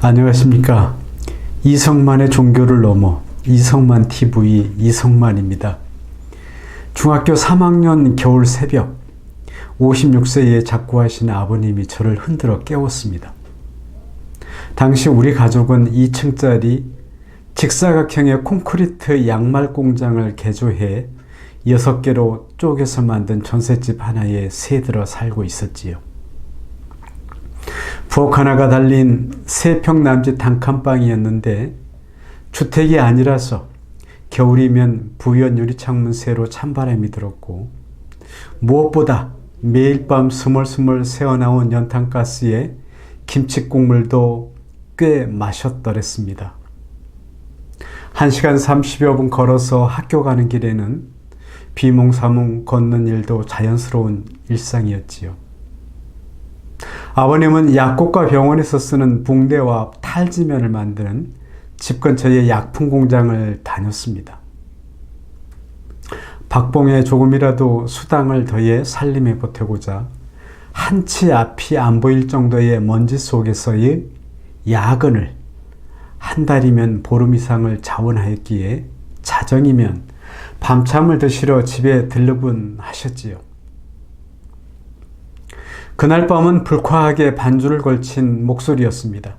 안녕하십니까. 이성만의 종교를 넘어 이성만 TV 이성만입니다. 중학교 3학년 겨울 새벽 56세에 작고하신 아버님이 저를 흔들어 깨웠습니다. 당시 우리 가족은 2층짜리 직사각형의 콘크리트 양말 공장을 개조해 6개로 쪼개서 만든 전셋집 하나에 새들어 살고 있었지요. 부엌 하나가 달린 3평 남짓 단칸방이었는데 주택이 아니라서 겨울이면 부연 유리창문 새로 찬바람이 들었고 무엇보다 매일 밤 스멀스멀 새어나온 연탄가스에 김치국물도 꽤 마셨더랬습니다. 1시간 30여 분 걸어서 학교 가는 길에는 비몽사몽 걷는 일도 자연스러운 일상이었지요. 아버님은 약국과 병원에서 쓰는 붕대와 탈지면을 만드는 집 근처의 약품 공장을 다녔습니다. 박봉에 조금이라도 수당을 더해 살림에 보태고자 한치 앞이 안 보일 정도의 먼지 속에서의 야근을 한 달이면 보름 이상을 자원하였기에 자정이면 밤잠을 드시러 집에 들르곤 하셨지요. 그날 밤은 불쾌하게 반주를 걸친 목소리였습니다.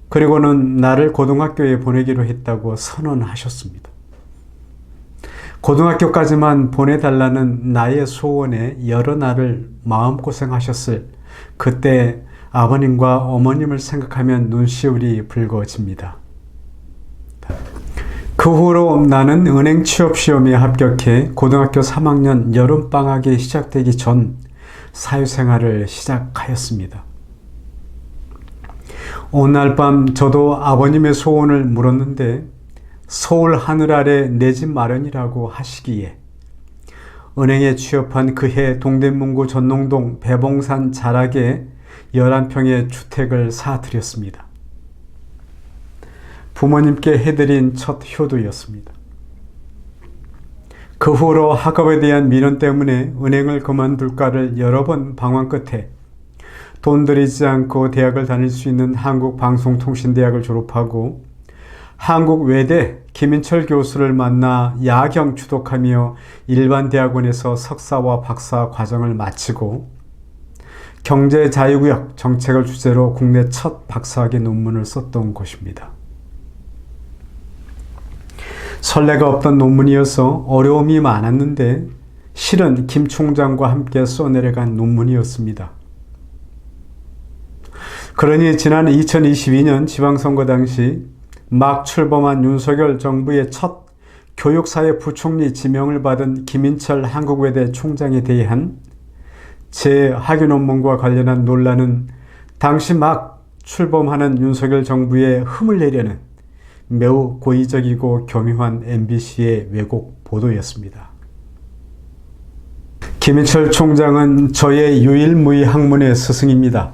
그리고는 나를 고등학교에 보내기로 했다고 선언하셨습니다. 고등학교까지만 보내달라는 나의 소원에 여러 날을 마음고생하셨을 그때 아버님과 어머님을 생각하면 눈시울이 붉어집니다. 그 후로 나는 은행 취업시험에 합격해 고등학교 3학년 여름방학이 시작되기 전 사회생활을 시작하였습니다. 어느 날 밤 저도 아버님의 소원을 물었는데 서울 하늘 아래 내 집 마련이라고 하시기에 은행에 취업한 그해 동대문구 전농동 배봉산 자락에 11평의 주택을 사드렸습니다. 부모님께 해드린 첫 효도였습니다. 그 후로 학업에 대한 미련 때문에 은행을 그만둘까를 여러 번 방황 끝에 돈 들이지 않고 대학을 다닐 수 있는 한국방송통신대학을 졸업하고 한국외대 김인철 교수를 만나 야경 추독하며 일반 대학원에서 석사와 박사 과정을 마치고 경제자유구역 정책을 주제로 국내 첫 박사학위 논문을 썼던 곳입니다. 선례가 없던 논문이어서 어려움이 많았는데 실은 김 총장과 함께 써내려간 논문이었습니다. 그러니 지난 2022년 지방선거 당시 막 출범한 윤석열 정부의 첫 교육사회 부총리 지명을 받은 김인철 한국외대 총장에 대한 제 학위 논문과 관련한 논란은 당시 막 출범하는 윤석열 정부에 흠을 내려는 매우 고의적이고 교묘한 MBC의 왜곡 보도였습니다. 김인철 총장은 저의 유일무이 학문의 스승입니다.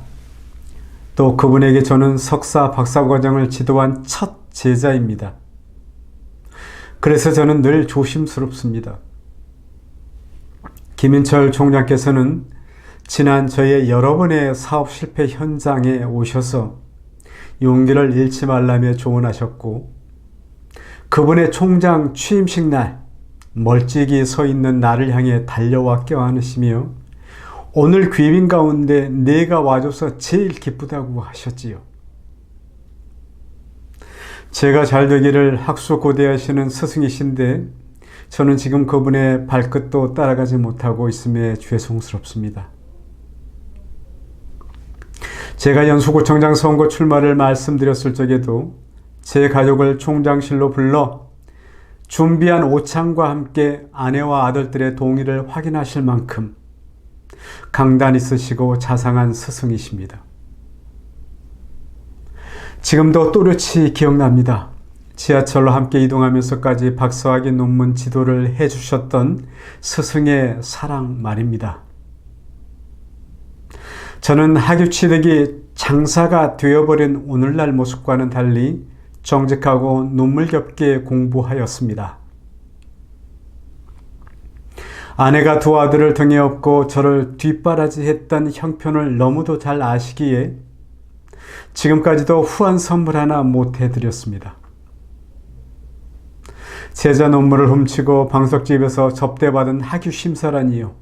또 그분에게 저는 석사, 박사 과정을 지도한 첫 제자입니다. 그래서 저는 늘 조심스럽습니다. 김인철 총장께서는 지난 저의 여러 번의 사업 실패 현장에 오셔서 용기를 잃지 말라며 조언하셨고 그분의 총장 취임식 날 멀찍이 서 있는 나를 향해 달려와 껴안으시며 오늘 귀빈 가운데 내가 와줘서 제일 기쁘다고 하셨지요. 제가 잘 되기를 학수고대하시는 스승이신데 저는 지금 그분의 발끝도 따라가지 못하고 있음에 죄송스럽습니다. 제가 연수구청장 선거 출마를 말씀드렸을 적에도 제 가족을 총장실로 불러 준비한 오찬과 함께 아내와 아들들의 동의를 확인하실 만큼 강단 있으시고 자상한 스승이십니다. 지금도 또렷이 기억납니다. 지하철로 함께 이동하면서까지 박사학위 논문 지도를 해주셨던 스승의 사랑 말입니다. 저는 학위 취득이 장사가 되어버린 오늘날 모습과는 달리 정직하고 눈물겹게 공부하였습니다. 아내가 두 아들을 등에 업고 저를 뒷바라지했던 형편을 너무도 잘 아시기에 지금까지도 후한 선물 하나 못 해드렸습니다. 제자 논문을 훔치고 방석집에서 접대받은 학위 심사라니요.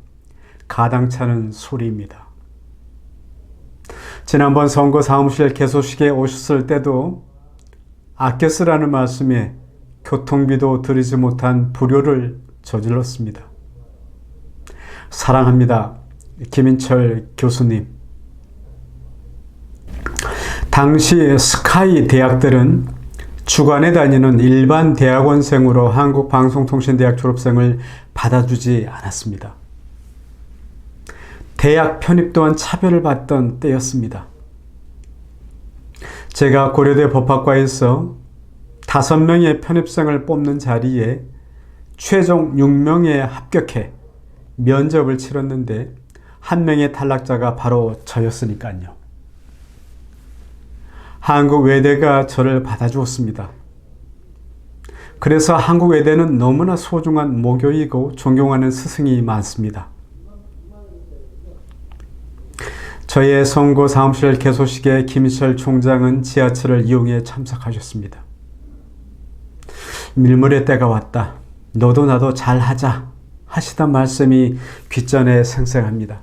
가당찮은 소리입니다. 지난번 선거 사무실 개소식에 오셨을 때도 아껴 쓰라는 말씀에 교통비도 드리지 못한 불효를 저질렀습니다. 사랑합니다. 김인철 교수님. 당시 스카이 대학들은 주간에 다니는 일반 대학원생으로 한국방송통신대학 졸업생을 받아주지 않았습니다. 대학 편입 또한 차별을 받던 때였습니다. 제가 고려대 법학과에서 5명의 편입생을 뽑는 자리에 최종 6명에 합격해 면접을 치렀는데 1명의 탈락자가 바로 저였으니까요. 한국 외대가 저를 받아주었습니다. 그래서 한국 외대는 너무나 소중한 모교이고 존경하는 스승이 많습니다. 저의 선거 사무실 개소식에 김인철 총장은 지하철을 이용해 참석하셨습니다. 밀물의 때가 왔다. 너도 나도 잘하자 하시던 말씀이 귓전에 생생합니다.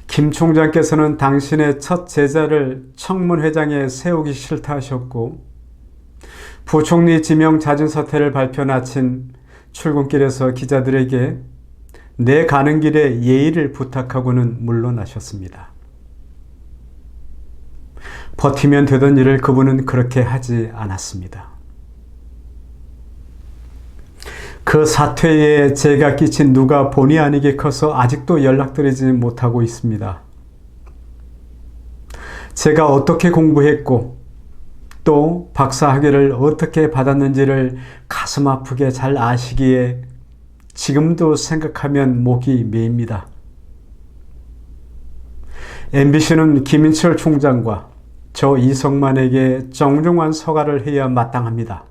김 총장께서는 당신의 첫 제자를 청문회장에 세우기 싫다 하셨고 부총리 지명 자진 사퇴를 발표한 아침 출근길에서 기자들에게 내 가는 길에 예의를 부탁하고는 물러나셨습니다. 버티면 되던 일을 그분은 그렇게 하지 않았습니다. 그 사퇴에 제가 끼친 누가 본의 아니게 커서 아직도 연락드리지 못하고 있습니다. 제가 어떻게 공부했고 또 박사학위를 어떻게 받았는지를 가슴 아프게 잘 아시기에 지금도 생각하면 목이 메입니다. MBC는 김인철 총장과 저 이성만에게 정중한 서가를 해야 마땅합니다.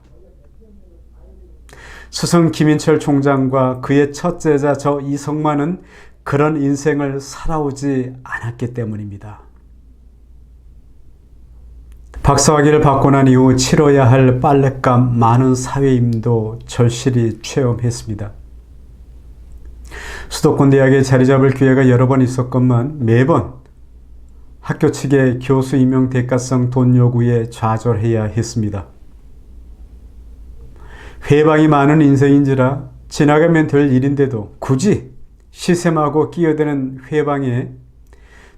스승 김인철 총장과 그의 첫 제자 저 이성만은 그런 인생을 살아오지 않았기 때문입니다. 박사학위를 받고 난 이후 치러야 할 빨랫감 많은 사회임도 절실히 체험했습니다. 수도권 대학에 자리 잡을 기회가 여러 번 있었건만 매번 학교 측의 교수 임용 대가성 돈 요구에 좌절해야 했습니다. 회방이 많은 인생인지라 지나가면 될 일인데도 굳이 시샘하고 끼어드는 회방에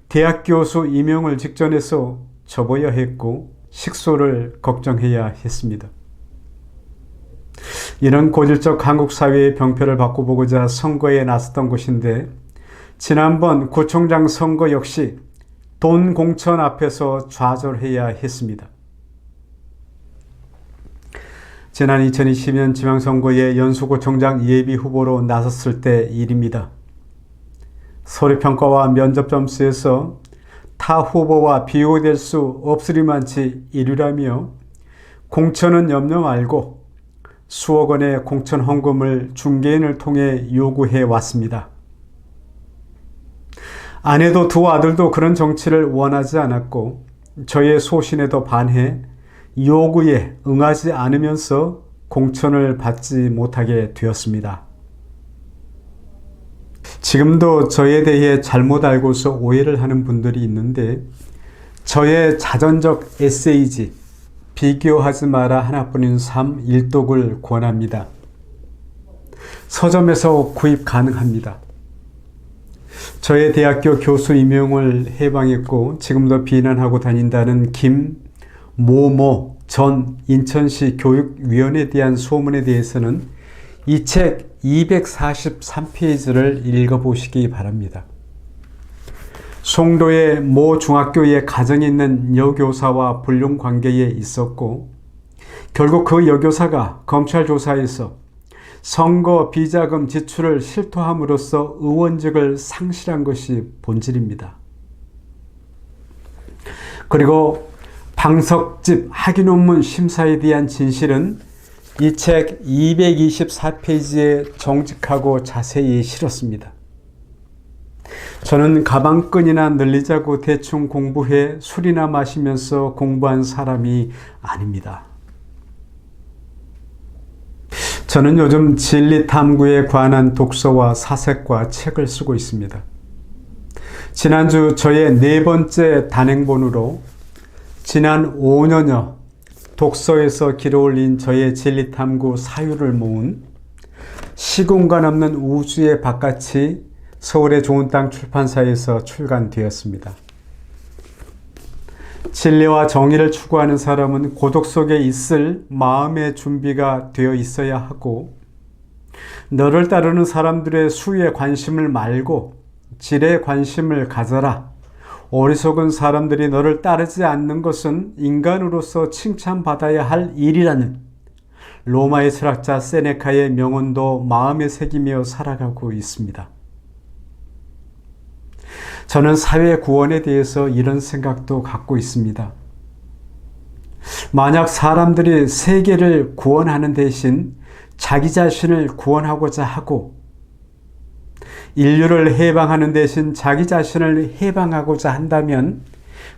대학 교수 임용을 직전해서 접어야 했고 식소를 걱정해야 했습니다. 이런 고질적 한국 사회의 병폐를 바꿔보고자 선거에 나섰던 것인데 지난번 구청장 선거 역시 돈 공천 앞에서 좌절해야 했습니다. 지난 2020년 지방선거에 연수구청장 예비후보로 나섰을 때 일입니다. 서류평가와 면접 점수에서 타 후보와 비교될 수 없으리만치 1위라며 공천은 염려 말고 수억 원의 공천 헌금을 중개인을 통해 요구해 왔습니다. 아내도 두 아들도 그런 정치를 원하지 않았고 저의 소신에도 반해 요구에 응하지 않으면서 공천을 받지 못하게 되었습니다. 지금도 저에 대해 잘못 알고서 오해를 하는 분들이 있는데 저의 자전적 에세이지 비교하지 마라 하나뿐인 삶 1독을 권합니다. 서점에서 구입 가능합니다. 저의 대학교 교수 임용을 해방했고 지금도 비난하고 다닌다는 김모모 전 인천시 교육위원에 대한 소문에 대해서는 이 책 243페이지를 읽어보시기 바랍니다. 송도의 모 중학교에 가정에 있는 여교사와 불륜 관계에 있었고 결국 그 여교사가 검찰 조사에서 선거 비자금 지출을 실토함으로써 의원직을 상실한 것이 본질입니다. 그리고 방석집 학위논문 심사에 대한 진실은 이 책 224페이지에 정직하고 자세히 실었습니다. 저는 가방끈이나 늘리자고 대충 공부해 술이나 마시면서 공부한 사람이 아닙니다. 저는 요즘 진리 탐구에 관한 독서와 사색과 책을 쓰고 있습니다. 지난주 저의 4번째 단행본으로 지난 5년여 독서에서 길어 올린 저의 진리 탐구 사유를 모은 시공간 없는 우주의 바깥이 서울의 좋은 땅 출판사에서 출간되었습니다. 진리와 정의를 추구하는 사람은 고독 속에 있을 마음의 준비가 되어 있어야 하고, 너를 따르는 사람들의 수에 관심을 말고 질에 관심을 가져라. 어리석은 사람들이 너를 따르지 않는 것은 인간으로서 칭찬받아야 할 일이라는 로마의 철학자 세네카의 명언도 마음에 새기며 살아가고 있습니다. 저는 사회 구원에 대해서 이런 생각도 갖고 있습니다. 만약 사람들이 세계를 구원하는 대신 자기 자신을 구원하고자 하고, 인류를 해방하는 대신 자기 자신을 해방하고자 한다면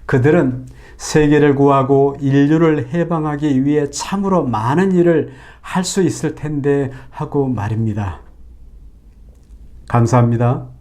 그들은 세계를 구하고 인류를 해방하기 위해 참으로 많은 일을 할 수 있을 텐데 하고 말입니다. 감사합니다.